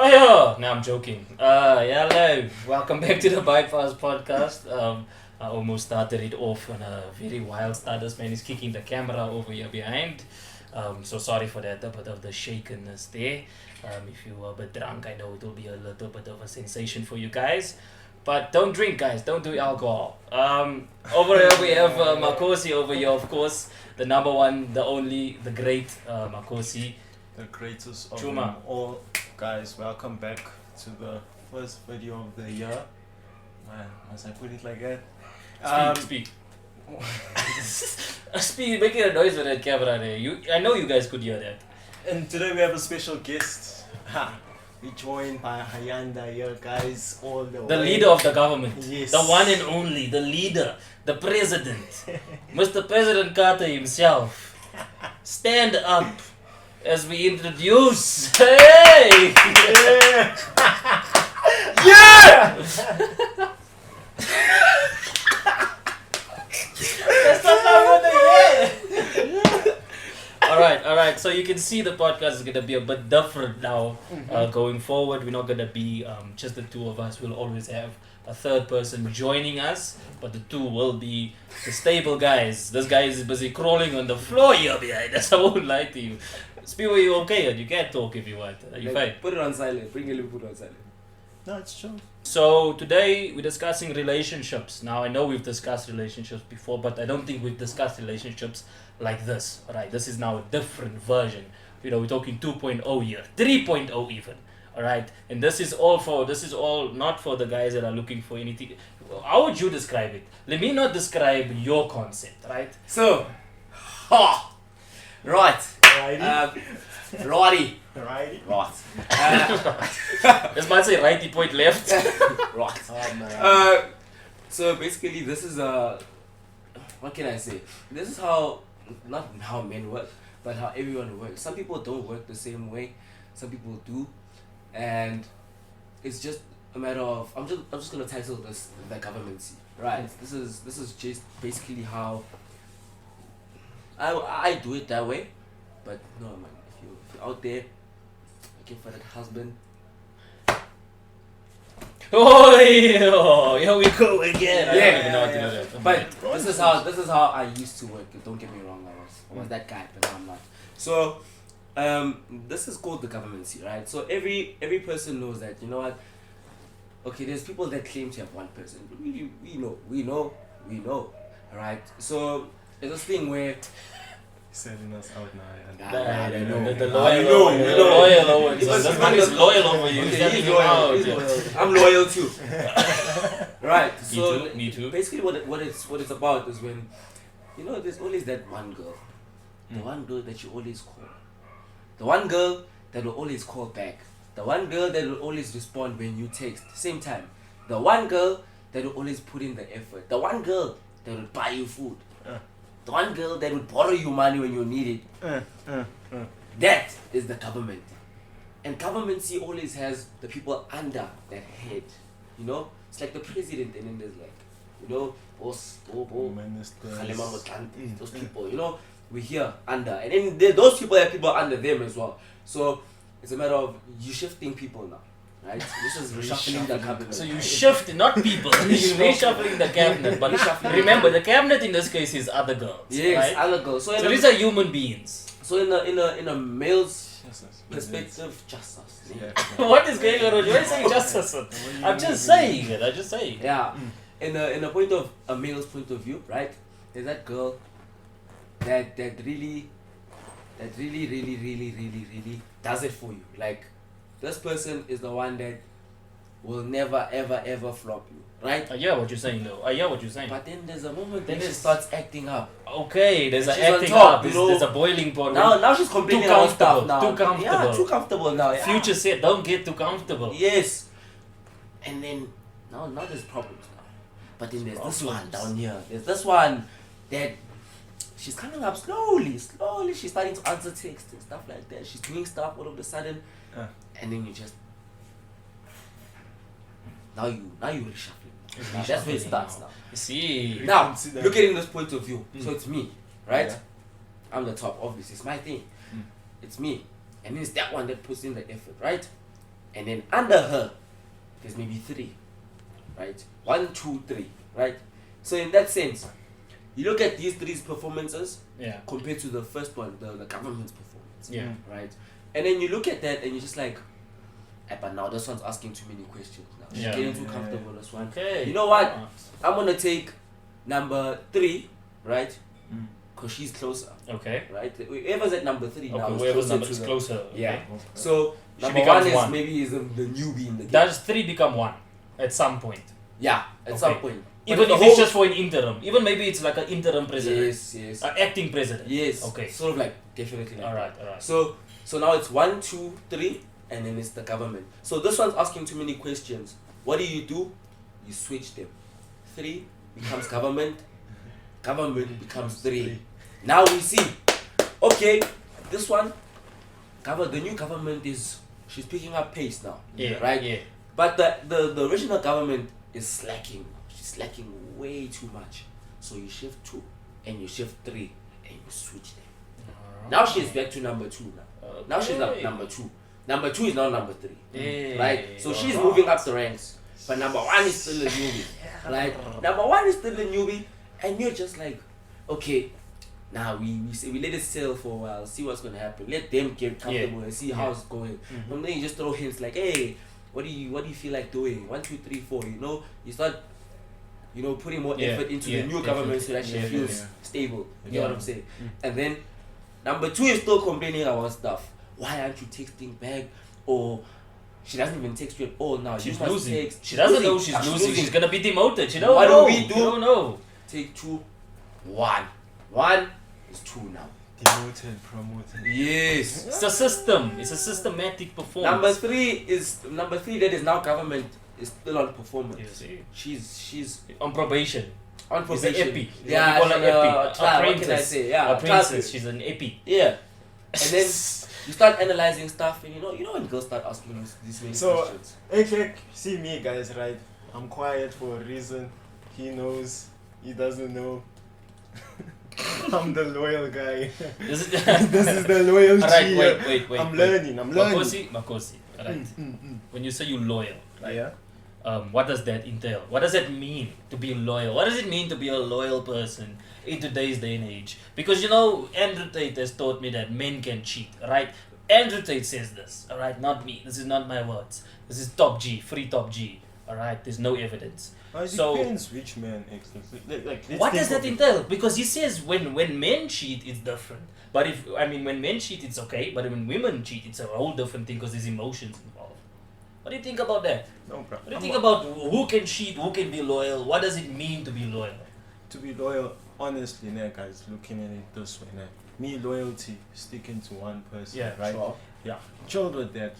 Oh yeah, no, I'm joking. Hello, welcome back to the Bypass Podcast. I almost started it off on a very wild start. This man is kicking the camera over here behind. So sorry for that, a bit of the shakenness there. If you were a bit drunk, I know it will be a little bit of a sensation for you guys. But don't drink, guys. Don't do alcohol. Over here we have Makosi over here, of course. The number one, the only, the great Makosi. The greatest of Chuma. them all. Guys, welcome back to the first video of the year. Man, must I put it like that? Speak. Speak, making a noise with that camera there. I know you guys could hear that. And today we have a special guest. We're joined by Hayanda here, guys, all the way. The leader of the government. Yes. The one and only. The leader. The president. Mr. President Carter himself. Stand up as we introduce. Hey! Yeah! Yeah! That's not what the Alright. So you can see the podcast is gonna be a bit different now. Going forward, we're not gonna be just the two of us. We'll always have a third person joining us, but the two will be the stable guys. This guy is busy crawling on the floor here behind us. I won't lie to you. Speak, are you okay? You can talk if you want. Are you fine? Put it on silent. Bring it, put it on silent. No, it's true. So today we're discussing relationships. Now I know we've discussed relationships before, but I don't think we've discussed relationships like this. Alright, this is now a different version. You know, we're talking 2.0 here, 3.0 even. Alright, and this is all not for the guys that are looking for anything. How would you describe it? Let me not describe your concept, right? So, right. Righty. Righty? Right. This might say righty point left. Right. Oh, man. So basically, this is what can I say? This is how, not how men work, but how everyone works. Some people don't work the same way. Some people do, and it's just a matter of. I'm just gonna title this the governmency. Right. This is just basically how I do it that way, but no man. If you're out there looking for that husband. Oh, here we go again. I don't even know what to do that. But this is how I used to work. Don't get me wrong. I was that guy, but now I'm not. So, this is called the governmency, right? So every person knows that. You know what? Okay, there's people that claim to have one person. But we know, right? So there's this thing where. Selling us out now. The loyal ones. This man is loyal over you. Okay, He's he's loyal. selling you out. I'm loyal too. Right. So Me too. basically, what it's about is when, you know, there's always that one girl, the one girl that you always call, the one girl that will always call back, the one girl that will always respond when you text, same time, the one girl that will always put in the effort, the one girl that will buy you food, the one girl that will borrow you money when you need it. That is the government. And governmency always has the people under that head. You know? It's like the president, and then there's like, you know, boss, Ministers. those people, you know, we're here under. And then those people have people under them as well. So it's a matter of you shifting people now. Right? This is reshuffling the cabinet. So you shift, not people. You're reshuffling the cabinet. But remember, the cabinet in this case is other girls. Yes, right? other girls. So these are human beings. So in a male's perspective, just us. Yeah. What is going on? Why are you saying just us? I'm just saying it. Yeah. In a point of a male's point of view, right? There's that girl that really does it for you. Like, this person is the one that will never ever flop you, right? I hear what you're saying though. But then there's a moment Then when she it's- starts acting up. Okay, there's an She's on acting top, up. you know. There's a boiling point. Now she's complaining Too about stuff comfortable, now. too comfortable. Yeah, too comfortable now. Yeah. Future said, don't get too comfortable. Yes. And then now there's problems now. But then there's this one Problems. down here. There's this one that she's coming up slowly. She's starting to answer texts and stuff like that. She's doing stuff all of a sudden, and then you just now you reshuffling. Now that's where it starts now. You see. Now can see that. look at it in this point of view. So it's me, right? Yeah. I'm the top, obviously. It's my thing. It's me, and then it's that one that puts in the effort, right? and then under her, there's maybe 3, right? 1, 2, 3, right? So in that sense, you look at these 3 performances Yeah. compared to the first one, the government's performance, Yeah. right? And then you look at that and you're just like, but now this one's asking too many questions now. She's Yeah. getting too comfortable, this one. Okay. You know what? I'm gonna take number 3, right? Mm. Because she's closer, Okay. right? Whoever's at number 3 now Okay. is Whoever's closer number to is the- closer. Okay. Yeah. Okay. So She number becomes 1 is one. maybe is the newbie in the game. Does 3 become 1 at some point? Yeah, at some Okay. point. Even the if whole- it's just for an interim. Even maybe it's like an interim president. Yes. Acting president. Yes. Okay. Sort of like definitely. Like Alright. that. Alright. So now it's 1, 2, 3, and then it's the government. So this one's asking too many questions. What do? You switch them. 3 becomes government. Government becomes 3. Now we see. Okay, this one. The new government she's picking up pace now. Yeah. Right. Yeah. But the original government is slacking. She's slacking way too much. So you shift 2 and you shift 3 and you switch them. Now she's back to number 2 now. Now she's Okay. number 2. Number 2 is now number 3. Yeah. Right? So she's Alright. moving up the ranks. But number 1 is still a newbie. Right? Number 1 is still a newbie. And you're just like, okay, now we let it sail for a while, see what's gonna happen. Let them get comfortable and see how it's going. Mhm. And then you just throw hints like, hey, what do you feel like doing? 1, 2, 3, 4. You start putting more Yeah, effort into yeah, the new government so that she definitely. feels Yeah. stable. You Yeah. know what I'm saying? And then number 2 is still complaining about stuff. Why aren't you texting back? Or she doesn't even text you at all now. She's you must losing. text. She doesn't know she's losing. She's gonna be demoted. She don't What do know. we do? She don't know. Take 2, 1. 1 is 2 now. Demoted, promoted. Yes. It's a system. It's a systematic performance. Number 3 that is now government is still on performance. You see? She's On probation. on It's an probation. epi. Yeah, We call her she's epi. a trial, what can I Apprentice. say? Yeah, A princess. trial. She's an epi. Yeah. And then you start analyzing stuff, and you know when girls start asking you these many So- questions. Like, see me, guys, right? I'm quiet for a reason. He knows. He doesn't know. I'm the loyal guy. This is This is the loyalty. Alright, wait. I'm learning. Makosi. Alright. Mm. When you say you're loyal, right? Yeah. What does that entail? What does that mean to be loyal? What does it mean to be a loyal person in today's day and age? Because Andrew Tate has taught me that men can cheat, right? Andrew Tate says this, alright, not me. This is not my words. This is Top G, free Top G, alright? There's no evidence. It So- depends which man exactly. Let's What think does that of it. entail? Because he says when men cheat, it's different. But when men cheat, it's okay. But when women cheat, it's a whole different thing because there's emotions involved. What do you think about that? No, bro. What do you think about who can cheat, who can be loyal? What does it mean to be loyal? To be loyal, honestly, guys, looking at it this way, me loyalty, sticking to one person, Yeah, right? Sure. Yeah, chill with that.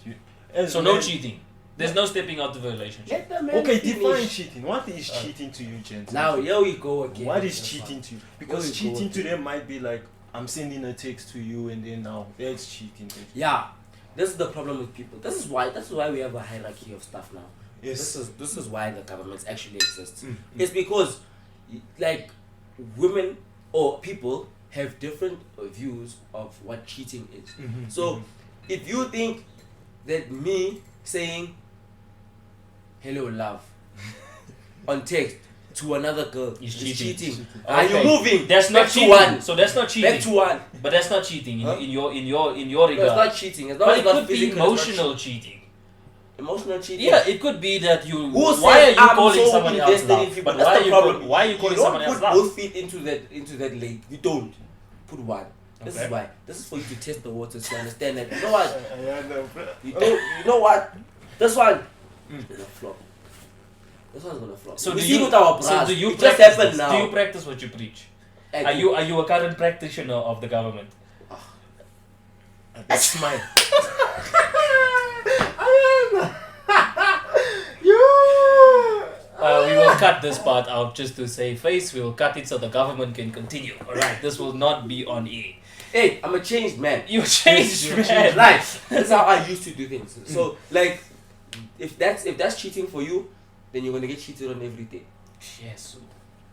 As So no men- cheating. There's no stepping out of a relationship. Let the man Okay, finish. define cheating. What is cheating to you, gents? Now here we go again. What is That's cheating fine. to you? Because Here we go cheating to again. them might be like, I'm sending a text to you and then now that's cheating. Yeah, this is the problem with people. This is why we have a hierarchy of stuff now. Yes. This is why the government actually exists. Mm, It's because like women or people have different views of what cheating is. Mhm, So mhm. if you think that me saying hello love on text to another girl Is is cheating. cheating, Cheating. are you Okay. moving? That's not back cheating. to one. So that's not cheating. Back to one. But that's not cheating Huh? in your No, regard. it's not cheating. It's not, But it's it not could be physical, it's not emotional cheating. emotional cheating. Yeah, it could be that you. Who why says are you I'm calling so someone else invested in love? people? But That's why the are you problem. why are you calling don't someone else put love? both feet into that lake. You don't put one. This Okay. is why. This is for you to test the waters to understand that. You know what? Yeah, no, bro. You know what? This one is gonna flop. This one's gonna flop. So we do see you? with our So bras. do you it just practice happened this? now. Do you practice what you preach? I Are do. you a current practitioner of the government? That's mine. We will cut this part out just to save face. We will cut it so the government can continue. Alright, this will not be on air. Hey, I'm a changed man. You changed, You man. changed. Life. That's how I used to do things. So like, if that's cheating for you, then you're gonna get cheated on every day. Jesus.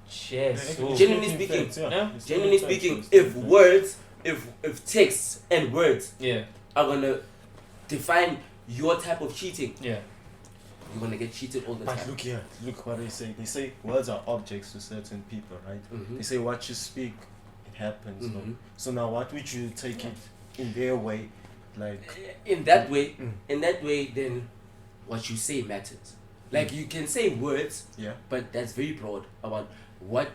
Jesus. Genuinely speaking, Yeah. Genuinely speaking, if texts and words Yeah. are gonna define your type of cheating, Yeah. you're gonna get cheated all the But time. look here, look what they say. They say words are objects to certain people, right? Mhm. They say what you speak, it happens. No? Mhm. So now, what would you take it in their way, like? In that way, Mm. then what you say matters. Like you can say words, Yeah. but that's very broad about what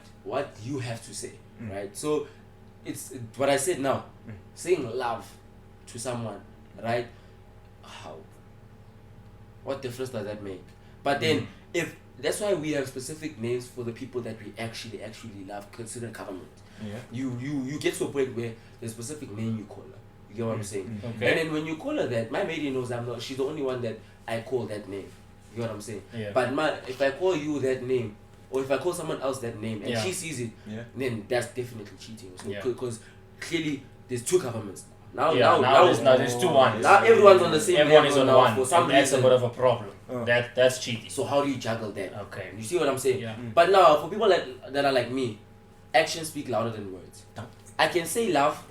you have to say, Mm. right? So it's what I said now. Mm. Saying love to someone, right? How? What difference does that make? But then, if that's why we have specific names for the people that we actually love, consider government. Yeah. You get to a point where there's a specific name you call her. You get what I'm saying? Mm. Okay. And then when you call her that, my lady knows she's the only one that I call that name. You get what I'm saying? Yeah. But if I call you that name, or if I call someone else that name and Yeah. she sees it, Yeah. then that's definitely cheating. So Yeah. because clearly there's two governments now. Yeah, now there's 2-1. now everyone's on the same Everyone level is on now one. for some and that's a reason. bit of a problem. Oh. That's cheating. So how do you juggle that? Okay. You see what I'm saying? Yeah. But now for people that are like me, actions speak louder than words. I can say love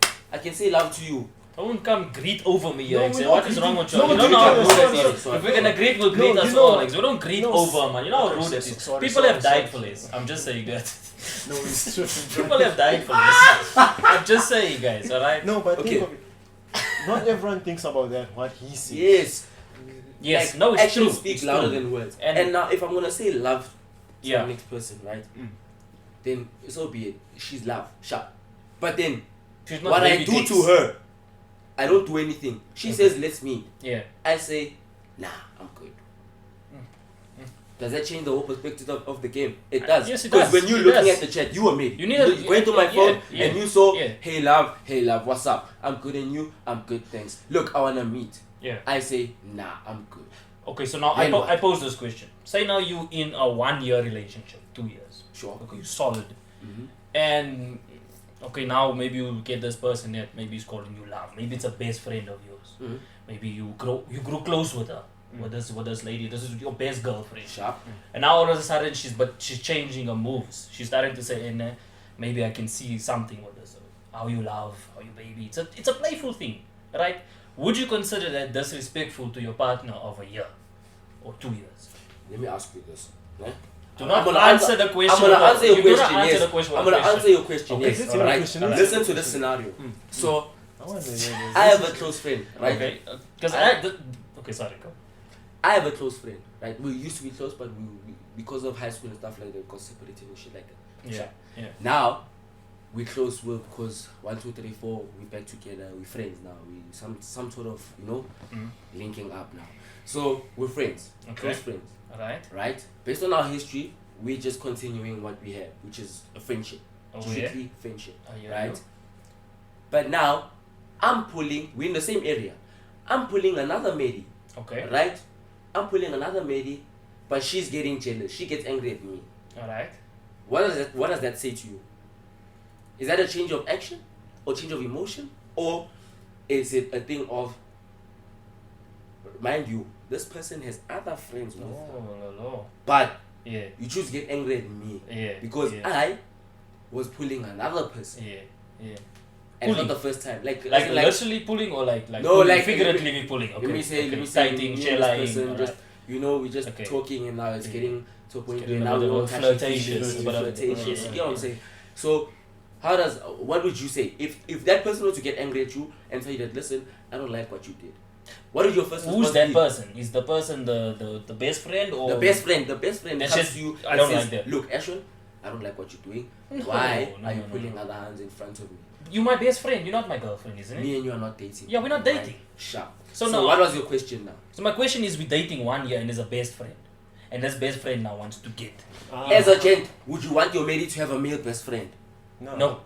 to you. Don't come greet over me, No, Alex. we're What not is wrong with you? greeting. You No, don't know how no, rude sorry, it is. sorry, If we're gonna greet, we'll greet No, us you know- all, Alex. We don't greet no, over, man. You know how rude it sorry, is. sorry, People sorry, have died sorry. for this. I'm just saying that. No, it's true. People have died for this. I'm just saying, guys. All right. No, but Okay. think of it. Not everyone thinks about that. What he says. Yes. Yes. Like, No, it's actions true. speak It's louder true. than words. And- And now if I'm gonna say love to Yeah. the next person, right? Mm. Then so be it. She's love, sharp. But then She's not what I baby do cakes. to her, I don't do anything. She says let's meet. Yeah. I say, nah, I'm good. Does that change the whole perspective of the game? It does. Yes, it Because does. when you're It looking does. at the chat, you were made. You need a- went to my yeah, phone yeah, and you saw, yeah. hey love, what's up? I'm good and you? I'm good, thanks. Look, I wanna meet. Yeah. I say, nah, I'm good. Okay. So now Then what? I pose this question. Say now you in a 1-year relationship, 2 years. Sure. Okay, you solid. Mhm. And okay, now maybe you get this person that maybe is calling you love. Maybe it's a best friend of yours. Mhm. Maybe you grew close with her. With this lady. This is your best girlfriend. Sharp. And now all of a sudden she's changing her moves. She's starting to say, maybe I can see something with this. How you love, how you baby. It's a playful thing, right? Would you consider that disrespectful to your partner of a year or 2 years? Let me ask you this. Yeah? Do not I'm gonna answer the question. I'm gonna answer your You do not question. answer Yes. the question I'm with a gonna question. answer your question. Okay, Yes. let's hear the Right. question. Listen to this scenario. So I want to hear this. I have a close friend, right? Okay, because okay, sorry, go. I have a close friend, right? We used to be close, but we because of high school and stuff like that, we got separated and shit like that. Yeah, yeah. Now, we close because 1, 2, 3, 4, we back together. We friends now. We some sort of linking up now. So we're friends, Okay. close friends, All right. right? Based on our history, we're just continuing what we have, which is a friendship, Oh, yeah. strictly friendship, Yeah, right? yeah. But now, we're in the same area. I'm pulling another lady, Okay. right? I'm pulling another lady, but she's getting jealous. She gets angry at me. All right. What does that say to you? Is that a change of action or change of emotion? Or is it a thing of, mind you, this person has other friends with her, No. but Yeah. you choose to get angry at me Yeah. because yeah. I was pulling another person. Yeah. Yeah. And it's Pulling? not the first time. Like Literally pulling or like No, pulling, like- figuratively pulling. Okay. let me say, Tighting, me and chill-ing, this person all just, right. we're just Okay. talking and now it's Yeah. getting to a point getting where a now bit we're of all flirtatious, touching but flirtatious. You get what I'm yeah. saying? So, what would you say if that person were to get angry at you and tell you that, listen, I don't like what you did? What is your first response? Who's that be? person? Is the person the best friend or The best friend That's comes just- to you I and don't says, like that. look, Ashwin, I don't like what you're doing. No, Why no, are you no, putting no. other hands in front of me? You my best friend. You're not my girlfriend, isn't it? Me and you are not dating. Yeah, we're not Right? dating. Sharp. So So now- what was your question now? So my question is, we're dating 1 year and is a best friend, and this best friend now wants to get. As a gent, would you want your lady to have a male best friend? No.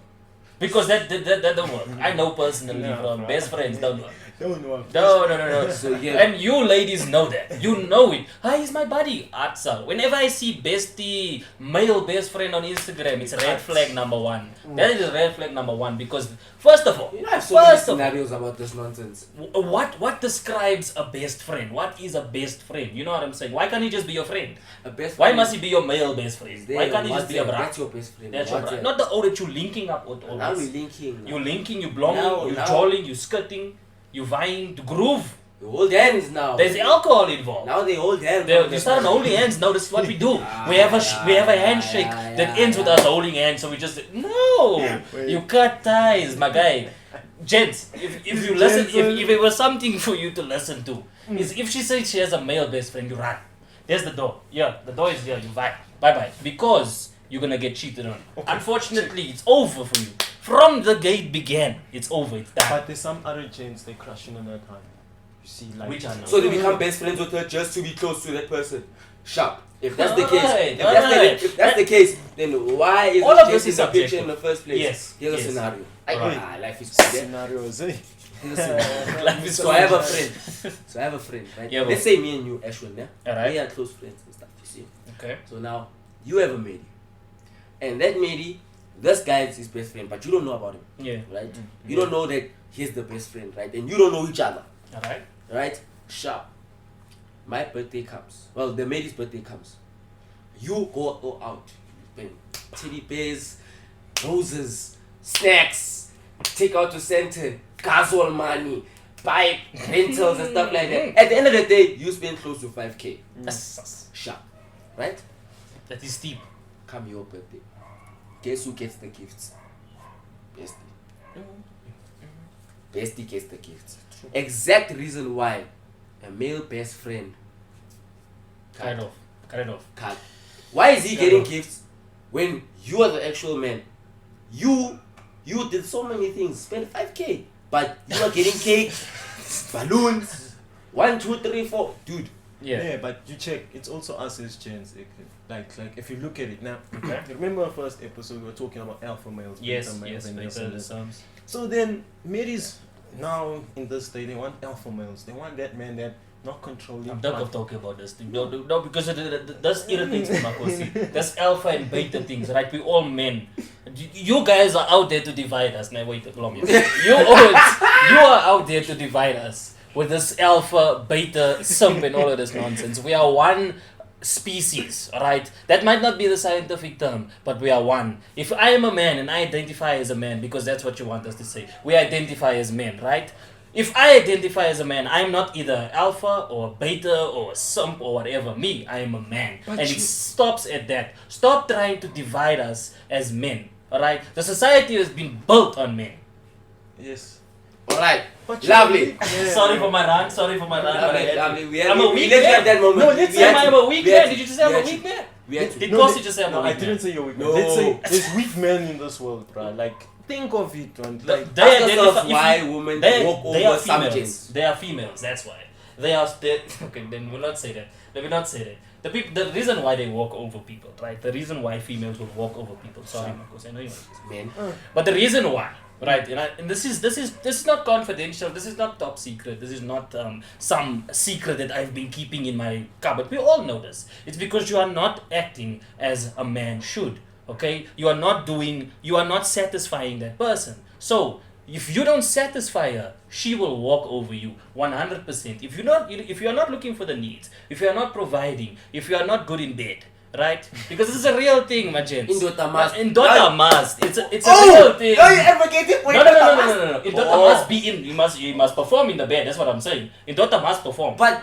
Because that don't work. I know personally No, from bro. best friends don't work. Don't work. No. So yeah. And you ladies know that. You know it. Hi, he's my buddy. Atsal. Whenever I see bestie, male best friend on Instagram, it's red flag number 1. That is red flag number 1 because, first of all, You know, I have so many first of all, scenarios about this nonsense. what describes a best friend? What is a best friend? You know what I'm saying? Why can't he just be your friend? A best Why friend must he be your male best friend? is there Why can't on he just be a WhatsApp. bra? That's your best friend. That's your WhatsApp. bra. Not the that you linking up with all Now we're this. linking. You linking, you blonging, Now- you now- jolling, you skirting, you vying to groove. You hold hands now. There's alcohol involved. Now they hold hands. You start on holding hands. Now this is what we do. We have a handshake that ends with us holding hands. So we just no. Wait. You cut ties, my guy. Gents, if you listen, if it was something for you to listen to, is if she says she has a male best friend, you run. There's the door. Yeah, the door is here. You bye bye because you're gonna get cheated on. Okay. Unfortunately, it's over for you. From the gate began, it's over. It's done. But there's some other gents they crushing on that time. You see, like Which are So they become best friends with her just to be close to that person. Sharp. If that's the Alright, case, alright. if that's the case, then why is All the of this Jesse is in the picture subjective. in the first place? Yes, Here's yes. a scenario. Alright. Life is good. scenarios, eh? Here's a scenario. Life is So I have a friend. So I have a friend, right? Yeah, Let's say me and you, Ashwin, yeah? Alright. We are close friends and stuff, you see? Okay. So now, you have a matey. And that matey, this guy is his best friend, but you don't know about him, Yeah. right? You don't know that he's the best friend, right? And you don't know each other, All right. right? Sharp. My birthday comes. Well, the matey's birthday comes. You go out. You spend teddy bears, roses, snacks, take out to center, casual money, buy rentals and stuff like that. At the end of the day, you spend close to 5K. Sharp. Right? That is steep. Come your birthday. Guess who gets the gifts? Bestie. Bestie gets the gifts. Exact reason why a male best friend Cut it off. Cut it off. can't. Why is he getting gifts when you are the actual man? You did so many things, spend 5K, but you are getting cake, balloons, 1, 2, 3, 4, dude. Yeah. But you check, it's also us as gents. Like if you look at it now, Okay. remember our first episode we were talking about alpha males, Yes. beta males, Yes. and this Later and the that. sums. So then Mary's now in this day they want alpha males. They want that man that not controlling. I'm done of talking about this thing. No, because that's irritates me, Makosi. That's alpha and beta things, right? We all men. You guys are out there to divide us. Now wait, Lomia. You are out there to divide us with this alpha, beta, simp, and all of this nonsense. We are one species, right? That might not be the scientific term, but we are one. If I am a man and I identify as a man, because that's what you want us to say, we identify as men, right? If I identify as a man, I'm not either alpha or beta or simp or whatever. Me, I am a man. But and you- it stops at that. Stop trying to divide us as men, alright? The society has been built on men. Yes. Alright, But lovely. Yeah. Sorry for my rant, sorry for my rant. but I had to. Lovely. I'm a weak let's man. have that moment. No, let's We say had I'm to. a weak We had man. to. Did you just say I'm We a had weak to. man? We had to. Did No, Kosi they- just say I'm no, a weak I man? didn't say you're weak. No. Let's say there's weak men in this world, bruh. Like think of it, man. Like They Ask identify yourself if why you- women they walk are over some females. gents. They are females. That's why they are. Okay, then we'll not say that. Let me not say that. The reason why they walk over people, right? The reason why females will walk over people. Sorry, Marcos, I know you. Man. But the reason why, right? And this is not confidential. This is not top secret. This is not some secret that I've been keeping in my cupboard. We all know this. It's because you are not acting as a man should. Okay, you are not satisfying that person. So if you don't satisfy her, she will walk over you 100%. If you are not looking for the needs, if you are not providing, if you are not good in bed, right? Because this is a real thing, my gents. Indota must. Indota must. It's a real thing. No, you advocating for No. Indota must. Indota Oh. must be in. You must perform in the bed. That's what I'm saying. Indota must perform. But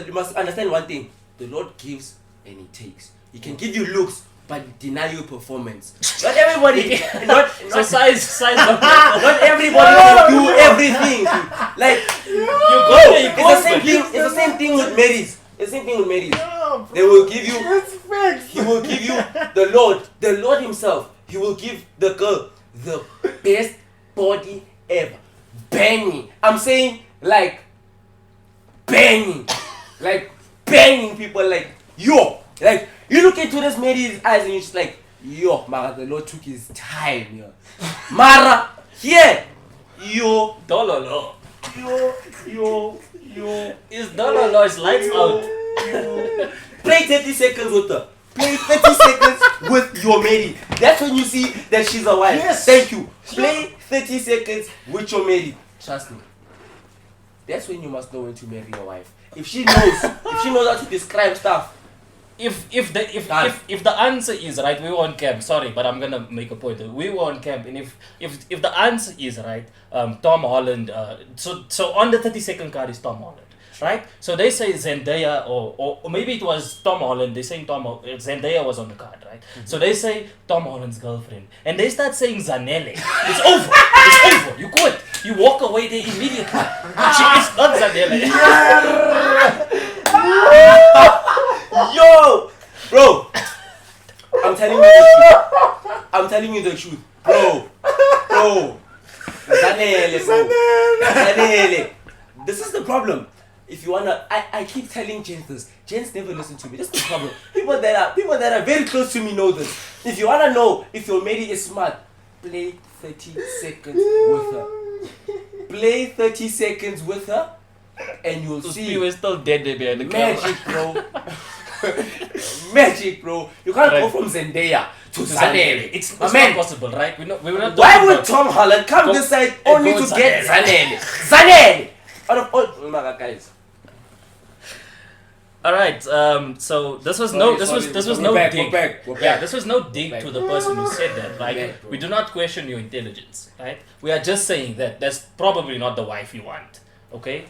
you must understand one thing. The Lord gives and He takes. He can give you looks, but deny you performance. Not everybody. So size. Not everybody can do everything. Like You go there. You it's go the same thing. It's the same thing with marriages. It's the same thing with marriages. no, They will give you. It's facts. He will give you the Lord Himself. He will give the girl the best body ever. Banging. I'm saying like banging. Like banging people like yo. Like you look into this lady's eyes and you're just like, yo, Mara, the Lord took his time, yo. Mara, yeah. Yo, Dololo. yo. Is Dololo? It's lights out. Play 30 seconds with her. Play 30 seconds with your lady. That's when you see that she's a wife. Yes. Thank you. Play 30 seconds with your lady. Trust me. That's when you must know when to marry your wife. If she knows how to describe stuff. Done. if the answer is right, we were on camp. Sorry, but I'm gonna make a point. We were on camp, and if the answer is right, Tom Holland. So on the 30-second card is Tom Holland. Right, so they say Zendaya, or maybe it was Tom Holland. They saying Zendaya was on the card, right? So they say Tom Holland's girlfriend, and they start saying Zanele. It's over. It's over. You quit. You walk away there immediately. It's not Zanele. Yo, bro, I'm telling you the truth. I'm telling you the truth, bro. Zanele, bro. Zanele. This is the problem. If you wanna, I keep telling Jens this. Jens never listen to me. That's the problem. People that are very close to me know this. If you wanna know if your lady is smart, play 30 seconds with her. Play 30 seconds with her, and you'll see. We're still dead there behind the Magic, bro. Magic, bro. You can't go from Zendaya to Zanele. It's My not man. possible, right? We're not Why talking would about- Tom Holland come Go- this side and only go to get Zanele. Zanele? Out of all, oh my God, guys. All right. So this was Sorry, this sorry. was We're no back, dig. we're back, we're Yeah, back. this was no dig Back. to the person who said that. Right? Back, bro. We do not question your intelligence. Right? We are just saying that that's probably not the wife you want. Okay.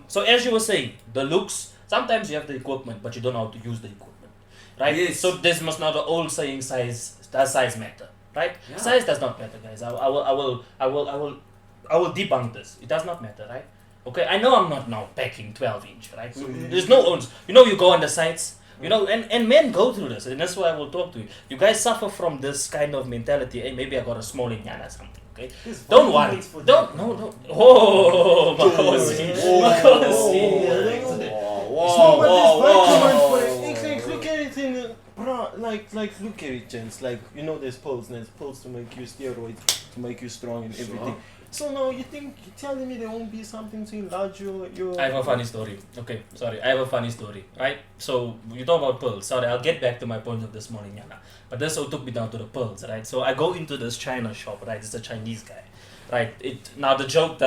So as you were saying, the looks. Sometimes you have the equipment, but you don't know how to use the equipment. Right? Yes. So this must not the old saying does size matter. Right? Yeah. Size does not matter, guys. I will debunk this. It does not matter, right? Okay, I know I'm not now packing 12-inch, right? So there's no owns. You go on the sites, and men go through this, and that's why I will talk to you. You guys suffer from this kind of mentality. Hey, maybe I got a small inyana or something. Okay, don't worry. Don't no. Oh, Makosi. Makosi. Look at it in, bro. Like look at it, gents. Like there's pills. There's pills to make you steroids, to make you strong and everything. So now you're telling me there won't be something to enlarge your. I have a funny story. Okay, sorry. I have a funny story, right? So you talk about pearls. Sorry, I'll get back to my point of this morning, Yana. But this all took me down to the pearls, right? So I go into this China shop, right? It's a Chinese guy, right? Now the joke it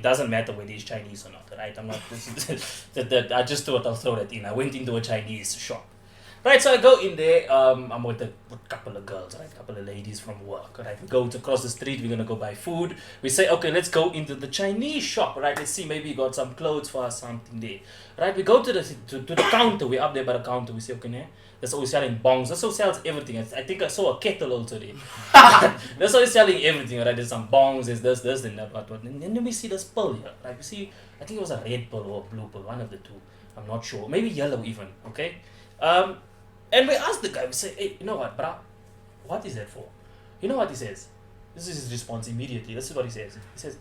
doesn't matter whether he's Chinese or not, right? I'm not. I just thought I'll throw that in. I went into a Chinese shop. Right, so I go in there, I'm with a couple of girls, right, a couple of ladies from work, right, we go across the street, we're gonna go buy food, we say, okay, let's go into the Chinese shop, right, let's see, maybe you got some clothes for us, something there, right, we go to the counter, we're up there by the counter, we say, okay, nah, that's always selling bongs, that's always sells everything, I think I saw a kettle also there, that's always selling everything, right, there's some bongs, there's this, and that, what, and then we see this pearl here, right, we see, I think it was a red pearl or a blue pearl, one of the two, I'm not sure, maybe yellow even, okay, and we asked the guy, we say, hey, you know what, brah? What is that for? You know what he says? This is his response immediately. This is what he says. He says,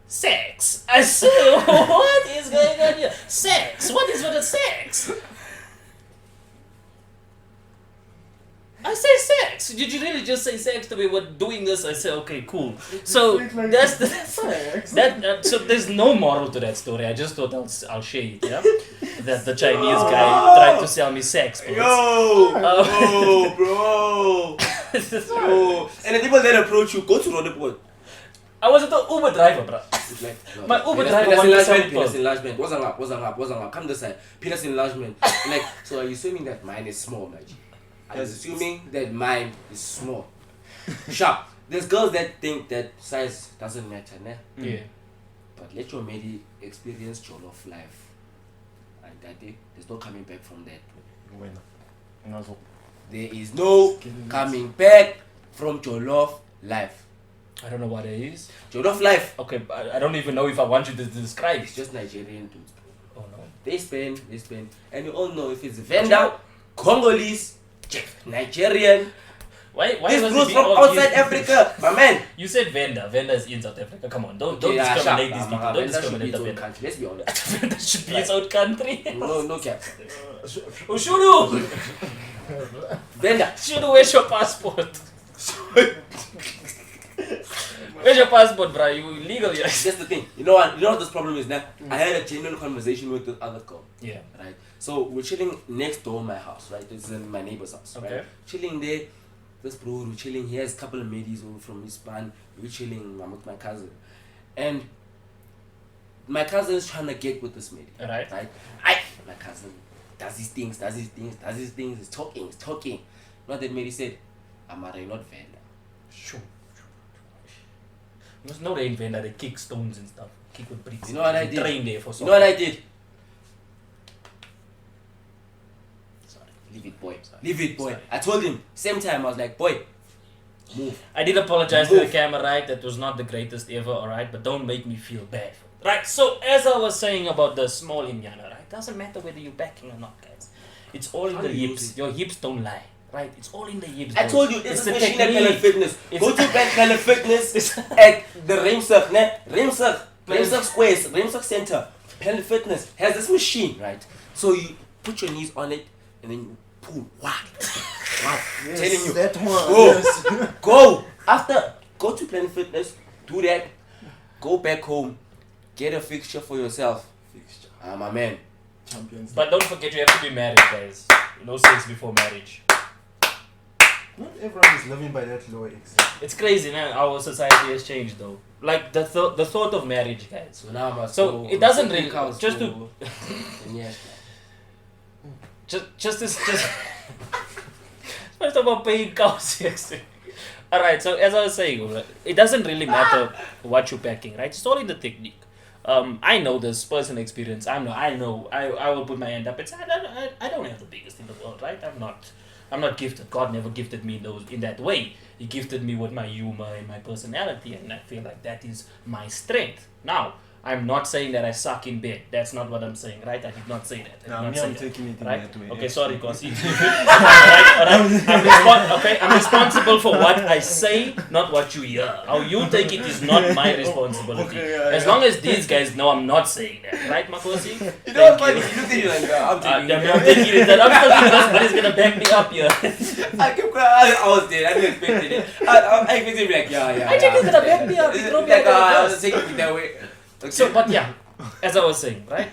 sex. I said, what is going on here? Sex. What is with the sex? I say sex. Did you really just say sex to me? We're doing this. I say, okay, cool. So that's the so there's no moral to that story. I just thought I'll share it. Yeah, that the Chinese guy tried to sell me sex. Bro. Bro. And the people that approach you, go to Rondeport. I was the Uber driver, bro. It's like, My Uber penis driver wanted to sell enlargement, pearl. penis enlargement. Wasn't up. Come this side. Penis enlargement. Like, so are you assuming that mine is small, man? Are you assuming that mine is small? Sharp. There's girls that think that size doesn't matter, né? Yeah. But let your lady experience Jollof life. And that day, there's no coming back from that. There is no coming back from Jollof life. I don't know what it is. Jollof life. Okay, I don't even know if I want you to describe It's it. just Nigerian dudes. Oh no. They spend. And you all know if it's Venda, Congolese, Nigerian, Why these was dudes it from being outside all- Africa, my man. You said Venda. Venda is in South Africa. Come on, don't Okay, yeah, discriminate sharp. these people. Don't Venda should be discriminate its the own Venda. country. Let's be honest. Venda should be its own country. No cap. Ushuru! Venda. Ushuru, where's your passport? Where's your passport, bro? You illegal here. That's the thing. You know what this problem is now? I had a genuine conversation with the other girl. Yeah. Right. So we're chilling next door my house, right? This is in my neighbor's house. Okay. Right? Chilling there. This bro, we're chilling. He has a couple of ladies over from his span. We're chilling. I'm with my cousin. And my cousin is trying to get with this lady. Right. Right? My cousin does these things, he's talking. Not that Mary said, Amara, you're not vendor. Sure. You must know the inventor, they kick stones and stuff. Kick with bricks. You know what I did? Train there for so You know what I did? Sorry. Leave it, boy. Sorry. Leave it, boy. Sorry. I told him, same time, I was like, boy, move. I did apologize to the Move. camera, right? That was not the greatest ever, alright? But don't make me feel bad. Right, so as I was saying about the small Inyana, right? Doesn't matter whether you're backing or not, guys. It's all in How the do you hips. use it? Your hips don't lie, right? It's all in the hips. I boys. told you, it's the a machine at technique. Planet Fitness. It's Go a- to Planet Fitness at the Remsag, ne? Remsag Squares, Remsag Center. Planet Fitness has this machine, right? So you put your knees on it and then you pull. Wow. Yes, Telling you. that one. Go. Yes. Go. After, go to Planet Fitness, do that, go back home, get a fixture for yourself. Fixture. My man. Champions. But don't forget, you have to be married, guys. No sex before marriage. Not everyone is living by that law, exactly. It's crazy, man. Our society has changed, though. Like the thought of marriage, guys. So now I must So go it doesn't 3 really- cows just for to- 10 years. Just first of all, paying cows. Yes. All right. So as I was saying, right, it doesn't really matter what you're packing, right? It's all in the technique. I know this personal experience. I know. I will put my hand up and say, I don't have the biggest in the world, right? I'm not gifted. God never gifted me in that way. He gifted me with my humor and my personality, and I feel like that is my strength. Now, I'm not saying that I suck in bed. That's not what I'm saying, right? I did not say that. I did No, not me, say I'm that. taking it in Right? that way. Okay, yeah. sorry, Kosi. I'm responsible for what I say, not what you hear. How you take it is not my responsibility. Okay, yeah, As yeah. long as these guys know I'm not saying that, right, Makosi? You know what's funny? You look at you like, I'm taking it. I'm taking it. I'm still thinking nobody's gonna back me up here. I kept crying. I was dead. I didn't expect it. I expected to be like, yeah. I think you're gonna back me up. You throw me Like, under the I bus. was taking it that way. Okay. So, but yeah, as I was saying, right?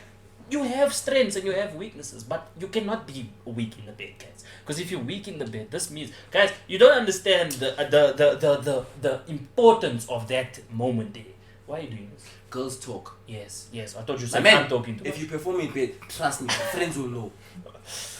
You have strengths and you have weaknesses, but you cannot be weak in the bed, guys. Because if you're weak in the bed, this means, guys, you don't understand the importance of that moment there. Why are you doing this? Girls talk. Yes. I thought you My said man, I'm talking to. if you perform in bed, trust me, her friends will know.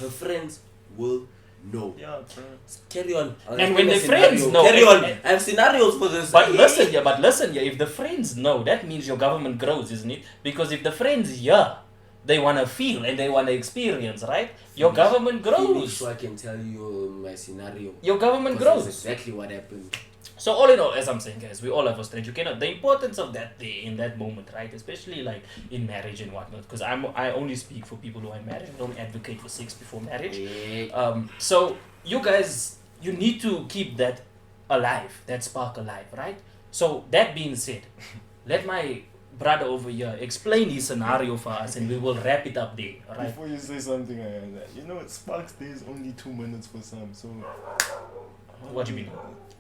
Her friends will know. Yeah, bro. Carry on. I'll And explain when the the friends scenario. know- Carry on. and- I have scenarios for this. But listen, if the friends know, that means your government grows, isn't it? Because if the friends hear, they want to feel and they want to experience, right? Your Finish. government Finish grows. so I can tell you my scenario. Your government 'Cause grows. that's exactly what happened. So all in all, as I'm saying, guys, we all have a strength. You cannot. The importance of that day in that moment, right? Especially like in marriage and whatnot. Because I only speak for people who are married. I don't advocate for sex before marriage. Yeah. So you guys, you need to keep that alive, that spark alive, right? So that being said, let my brother over here explain his scenario for us, and we will wrap it up there, all right? Before you say something, you know, Sparks Day is only 2 minutes for some, so. What do you mean?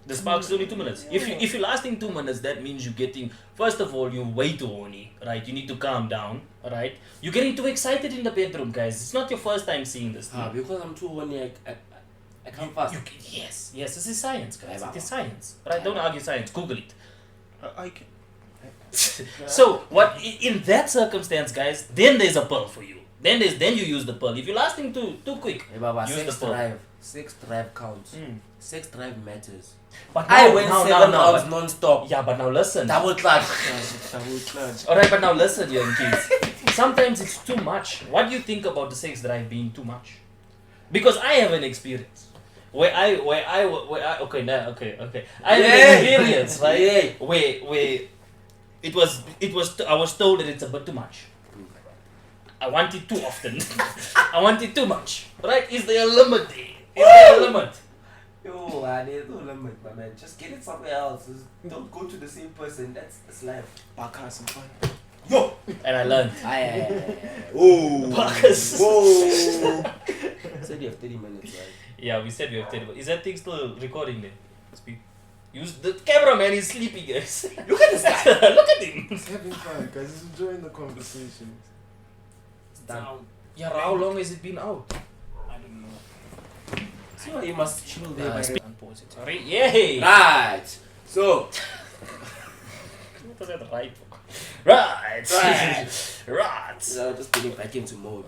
The spark's only 2 minutes. If you're lasting 2 minutes, that means you're getting. First of all, you're way too horny, right? You need to calm down, right? You're getting too excited in the bedroom, guys. It's not your first time seeing this. Thing. Because I'm too horny, I come fast. Yes, this is science, guys. Yeah, It is science, right? Don't argue science. Google it. I can. So what in that circumstance, guys? Then there's a pearl for you. Then you use the pearl. If you're lasting too quick, Hey, Baba, use sex the pearl. drive. Sex drive counts. Mm. Sex drive matters. But I now- went now- 7 now, hours but- non-stop. Yeah, but now listen. Double clutch. Double clutch. All right, but now listen, young kids. Sometimes it's too much. What do you think about the sex drive being too much? Because I have an experience where I okay. I have an experience, right? Yeah. Where it was I was told that it's a bit too much. I want it too often. I want it too much. Right? Is there a limit there? Is there a limit? Yo, there's no limit, my man. Just get it somewhere else. Don't go to the same person. That's life. Bakas and fun. Yo! And I learned. Oh! Bacchus. Whoa! Said you have 30 minutes, right? Yeah, we said we have 10. Is that thing still recording there? Speak. Use the cameraman is sleeping, guys. Look at this guy! Look at him. He's having fun, guys. He's enjoying the conversation. It's done. Yeah, how long has it been out? I don't know. So you must chill there. by the- Unpause it. Sorry. Yay! Right! So, What was that right? Right. Right. Right. just getting back into mode.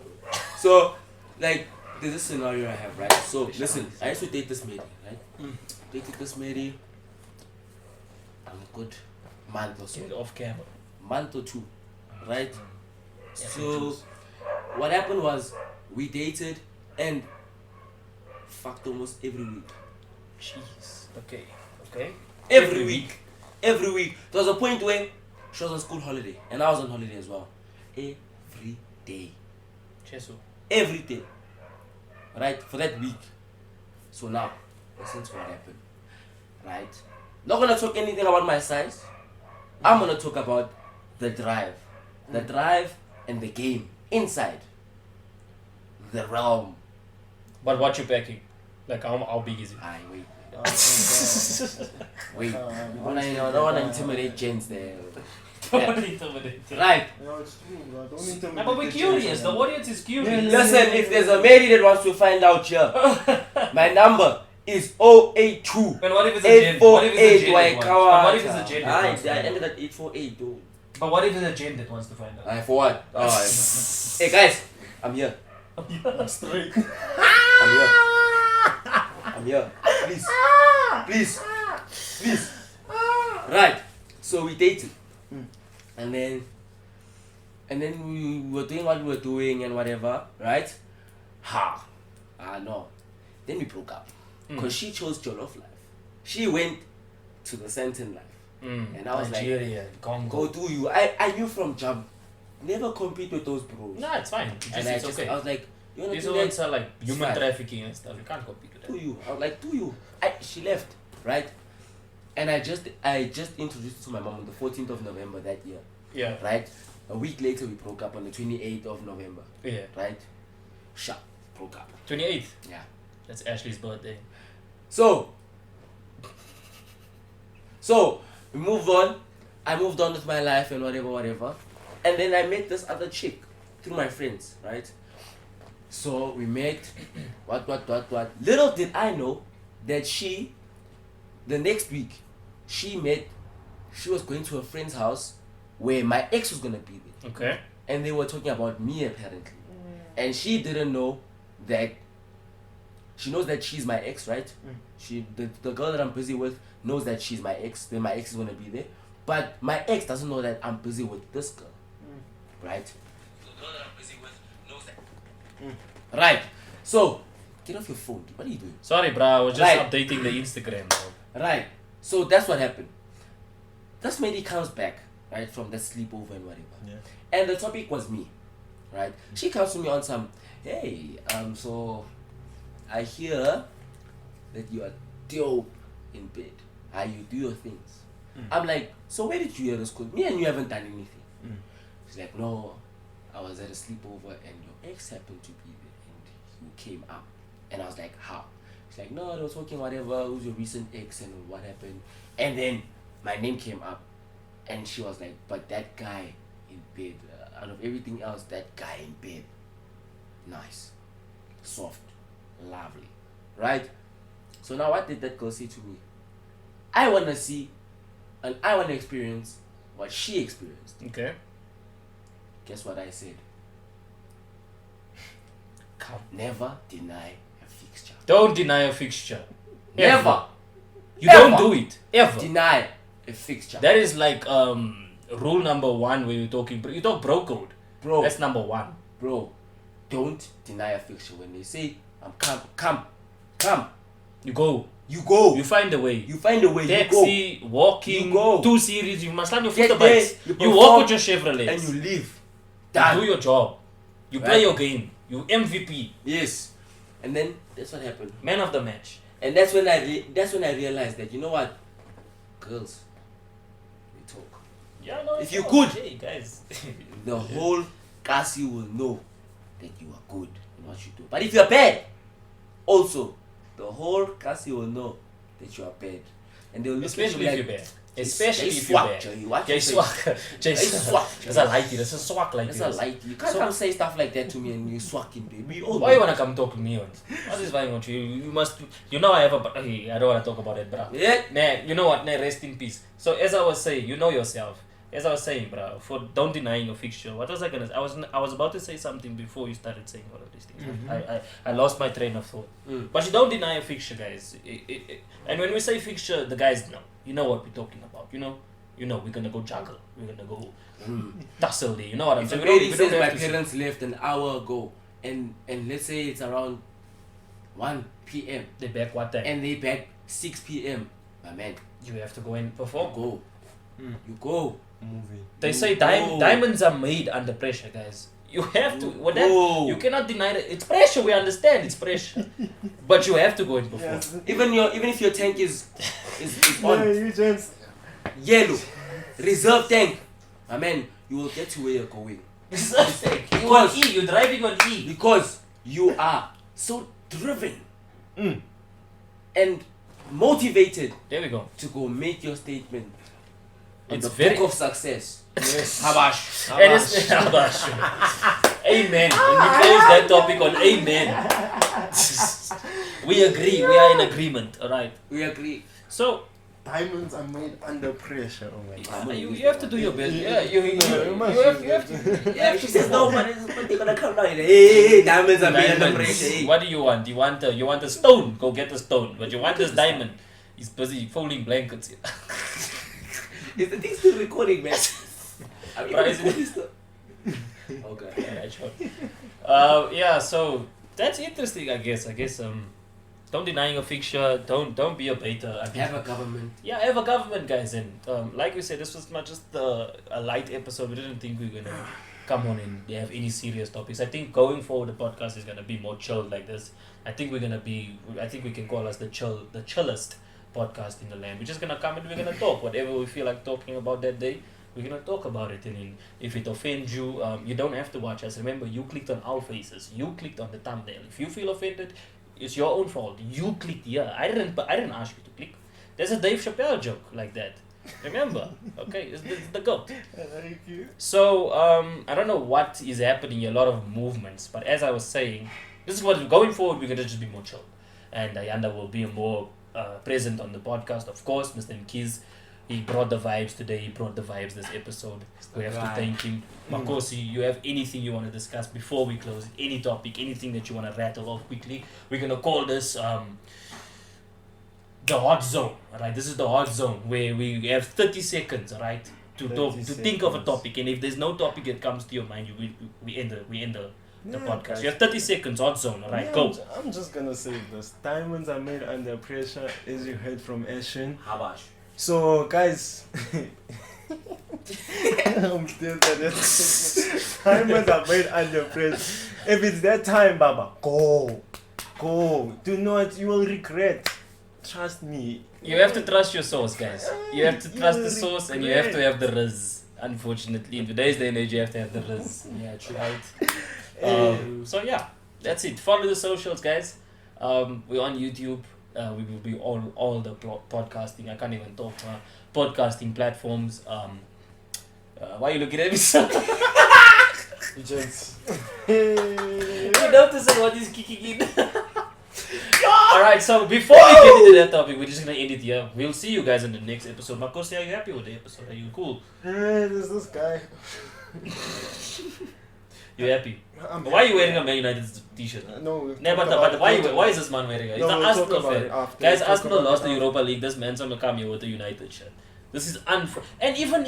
So, like there's this scenario I have, right? So listen, I used to date this lady, right? Dated this lady. I'm a good month or so, Get it off camera. month or two, right? So what happened was we dated and fucked almost every week. Jeez. Okay. Okay. Every week. Every week. There was a point where she was on school holiday and I was on holiday as well. Every day. Chesu. Every day. Right? For that week. So now, listen to what happened. Right? Not gonna talk anything about my size. I'm gonna talk about the drive. The drive and the game. Inside. The realm. But what you packing? Like how big is it? Aye, wait. Oh, Wait. I don't wanna intimidate gents there. Don't intimidate. Right. no, it's true, bro. Don't intimidate Nah, but we're the curious. children, The man. audience is curious. Listen, if there's a lady that wants to find out here, my number is 082 But what if it's a gen? What if it's a gen? 848 that wants- But what if it's a gen? that I wants to find out? ended at 848, dude. But what if it's a gen that wants to find out? Aye, for what? Hey guys, I'm here. Straight. I'm here. I'm here. Please. Please. Please. Right. So we dated. And then we were doing what we were doing and whatever, right? No. Then we broke up. Because she chose Jollof life. She went to the Sentin life. And I was Nigeria, like, Congo. go do you. I knew from jump, never compete with those bros. Nah, it's fine. And It's I okay. was like, you wanna These do ones that? are like human fine. trafficking and stuff. You can't compete with that. Do you? I was like, do you? She left, right? And I just introduced her to my mom on the 14th of November that year, Yeah. right? A week later we broke up on the 28th of November, Yeah. right? Broke up. 28th. Yeah. That's Ashley's birthday. So we moved on. I moved on with my life and whatever. And then I met this other chick through my friends, right? So we met, what. Little did I know that the next week, she was going to a friend's house where my ex was gonna be there. Okay. And they were talking about me apparently. And she didn't know that, she knows that she's my ex, right? The girl that I'm busy with knows that she's my ex, then my ex is gonna be there. But my ex doesn't know that I'm busy with this girl. Right? The girl that I'm busy with knows that. Right. So, get off your phone. What are you doing? Sorry, bro. I was just Right. updating the Instagram. Bro. Right. So that's what happened. This lady comes back, right, from the sleepover and whatever. Yeah. And the topic was me. Right? She comes to me on some, hey, so I hear that you are dope in bed. How you do your things. I'm like, so where did you hear this? Cause me and you haven't done anything. She's like, no, I was at a sleepover and your ex happened to be there and you came up. And I was like, how? She's like, no, they were talking whatever, who's your recent ex and what happened. And then my name came up and she was like, but that guy in bed, out of everything else, that guy in bed, nice, soft, lovely, right? So now what did that girl say to me? I want to see and I want to experience what she experienced. Okay. Guess what I said? Come. Never deny a fixture. Don't deny a fixture. Never You Ever. don't do it. Ever. deny a fixture. That is like rule number 1 when you're talking. You talk bro code. Bro, That's number 1. bro, don't deny a fixture. When they say, I'm come, You go. you go. You find a way. You find a way, you go. Taxi, walking, You go. 2 series. You must learn your Get foot there, bikes. you You walk perform, with your Chevrolet. and you leave. You Done. do your job. You play Right. your game. You MVP. Yes. And then that's what happened. Man of the match. And that's when I realized that, you know what? Girls, we talk. Yeah, no. If it's you not. could. Hey, guys. The whole Kasi will know that you are good in what you do. But if you're bad, also, the whole Kasi will know that you are bad. And they'll look at you Especially if like, you're bad. Especially Jay if you're swag, bad. Jay, what Jay you say? swag. Jay Jay swag. swag. That's a lighty. That's a swag like That's this. a light. You can't So- come say stuff like that to me and you swacking, baby. Oh, Why you wanna come talk to me on? What is going on with you? You must. You know I have a. Hey, I don't wanna talk about it, bro. Yeah. Nah, you know what? Nah, rest in peace. So as I was saying, you know yourself. as I was saying, bro, for don't denying your fixture. What was I gonna? I was about to say something before you started saying all of these things. I lost my train of thought. But you don't deny a fixture, guys. And when we say fixture, the guys know. You know what we're talking about. You know, we're gonna go juggle. We're gonna go tussle there. You know what I'm If saying? a lady We don't says my have to say- parents left an hour ago, and let's say it's around 1 p.m. they back what time? and they back 6 p.m. My man, You have to go and you perform. go. You go. Movie. They You say go. diamonds are made under pressure, guys. You have to. You go. You cannot deny that. It's pressure. We understand it's pressure, but you have to go and perform. Yes. Even if your tank is Yeah, on you just. yellow, reserve tank, my man, you will get to where you're going You on E. You're driving on E. because you are so driven Mm. and motivated There we go. to go make your statement on It's the very- book of success. Yes. Habash. And it's Habash. Amen. And we close that topic on amen. We agree. We are in agreement. All right. We agree. So Diamonds are made under pressure. Oh my God. you have to do your best. Yeah. You you have to. Yeah, she says no, but they're gonna come down. Hey, diamonds are made under Diamonds. pressure. Hey. What do you want? You want a stone? Go get a stone. But you want this diamond? He's busy folding blankets here. Is the thing still recording, man? I mean, Right, isn't it? still... Okay. Yeah, sure. Yeah. So that's interesting. I guess. Don't deny your fixture. Don't be a beta. I mean, Have a government. yeah, have a government, guys. And like we said, this was not just a light episode. We didn't think we were gonna come on and have any serious topics. I think going forward, the podcast is gonna be more chilled like this. I think we can call us the chillest podcast in the land. We're just gonna come and we're gonna talk whatever we feel like talking about that day. We're gonna talk about it, and then if it offends you, you don't have to watch us. Remember, you clicked on our faces. You clicked on the thumbnail. If you feel offended, it's your own fault. You clicked here. I didn't ask you to click. There's a Dave Chappelle joke like that. Remember? Okay, it's the goat. Thank you. So I don't know what is happening. A lot of movements, but as I was saying, this is what going forward. We're gonna just be more chill, and Ayanda will be more present on the podcast. Of course, Mr. Mkiz, he brought the vibes today. He brought the vibes this episode. We have to thank him. Makosi, you have anything you want to discuss before we close? Any topic, anything that you want to rattle off quickly? We're gonna call this the hot zone. Alright, this is the hot zone where we have 30 seconds, alright, to 30 talk, to think of a seconds. topic. And if there's no topic that comes to your mind, we end the Yeah, podcast. guys. You have 30 seconds, hot zone. Alright, Yeah, go. I'm just gonna say this. Diamonds are made under pressure, as you heard from Ashen. Habash. So, guys, I'm still that. Diamonds are made under pressure. If it's that time, Baba, go. Do not, you will regret. Trust me. You have to trust your source, guys. You have to You trust will the source, and you have to regret. have the riz. Unfortunately, in today's day and age, you have to have the riz. Yeah, true. Right. So yeah, that's it. Follow the socials, guys. We're on YouTube. We will be on all the podcasting. I can't even talk. Podcasting platforms. Why are you looking at me? So? You just. You have to say what is kicking in. Alright, so before we get into that topic, we're just gonna end it here. We'll see you guys in the next episode. Makosi, are you happy with the episode? Are you cool? There's this guy. You happy? I'm Why are you happy. wearing a Man United t-shirt? No, we've No, talked but about why it. why is this man wearing it? He's No, an we'll Arsenal talk about fan. it after. Guys, We'll talk Arsenal about lost it the after. Europa League. This man's gonna come here with the United shirt. This is and even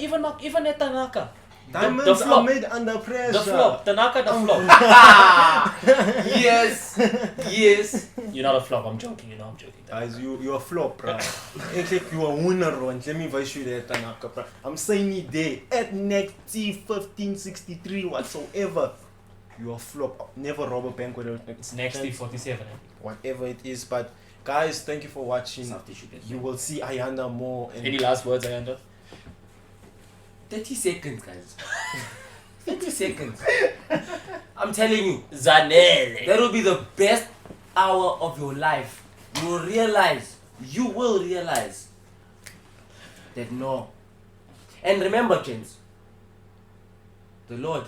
at Tanaka. Diamonds the are flop. made under pressure. The flop. Tanaka the flop. Yes. Yes. You're not a flop, I'm joking, you know I'm joking. Guys, you're a flop, bruh. Actually, you're a winner, one. Let me advise you there, Tanaka, bruh. I'm saying it there. At next T1563, whatsoever. You're a flop. Never rob a bank with It's next T47. whatever it is. But, guys, thank you for watching. Soft tissue, get You will see Ayanda more. And Any last words, Ayanda? 30 seconds, guys. 30 seconds. I'm telling you, Zanele. that will be the best hour of your life. You will realize that no. And remember, gents, the Lord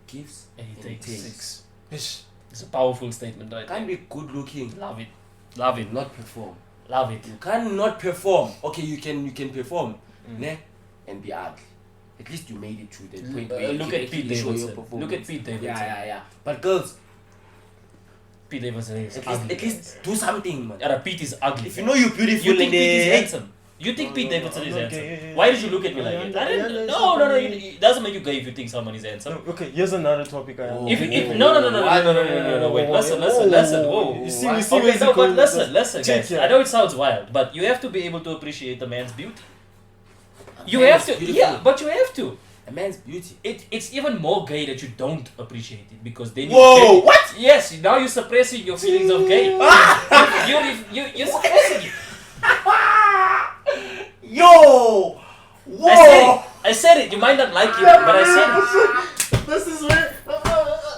gives And he takes takes. Ish. It's a powerful statement, right? Can't be good looking, Love it. Love it. not perform. Love it. You cannot perform. Okay, you can perform, ne? And be ugly. at least you made it to the point where you Look can at Pete actually show your Davidson. performance. Look at Pete Davidson. Yeah. But girls, Pete Davidson is at ugly. least do something, man. Pete is ugly. If you know you're beautiful, You think then, Pete is eh, handsome? You think Pete Davidson is handsome? Okay. Why did you look at me like I that? I didn't. understand. No. It doesn't make you gay if you think someone is handsome. Okay, here's another topic I have. Oh. If no, wait, listen, whoa. You see, Why? we see Okay, where's no, it but going. listen, Check guys. here. I know it sounds wild, but you have to be able to appreciate a man's beauty. You man have is to, beautiful. yeah, but you have to. A man's beauty. It's even more gay that you don't appreciate it because then Whoa, you what? Yes, now you're suppressing your feelings of gay. You're suppressing it. Yo! Whoa! I said it. You might not like it, but I said it. This is where.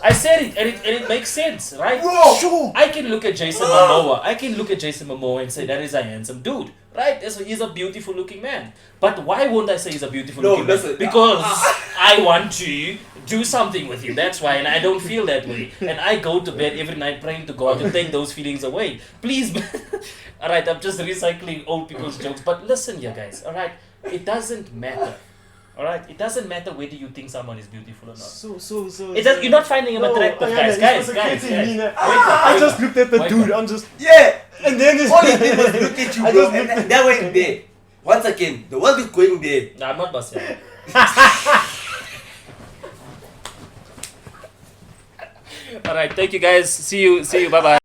I said it, and it makes sense, right? Whoa! Sure. I can look at Jason Momoa. I can look at Jason Momoa and say that is a handsome dude, right? He's a beautiful looking man. But why won't I say he's a beautiful No, looking man? listen. Because I want to do something with him. That's why, and I don't feel that way. And I go to bed every night praying to God to take those feelings away. Please, alright, I'm just recycling old people's jokes. But listen, you guys, alright, it doesn't matter. Alright, it doesn't matter whether you think someone is beautiful or not. So. You're not finding him attractive, guys. I just looked at the Wait, dude. I'm just. Yeah! And then this. All he did was look at you, I bro. just looked And that went there. Once again, the world is going there. No, I'm not Bastian. Alright, thank you guys. See you. Bye bye.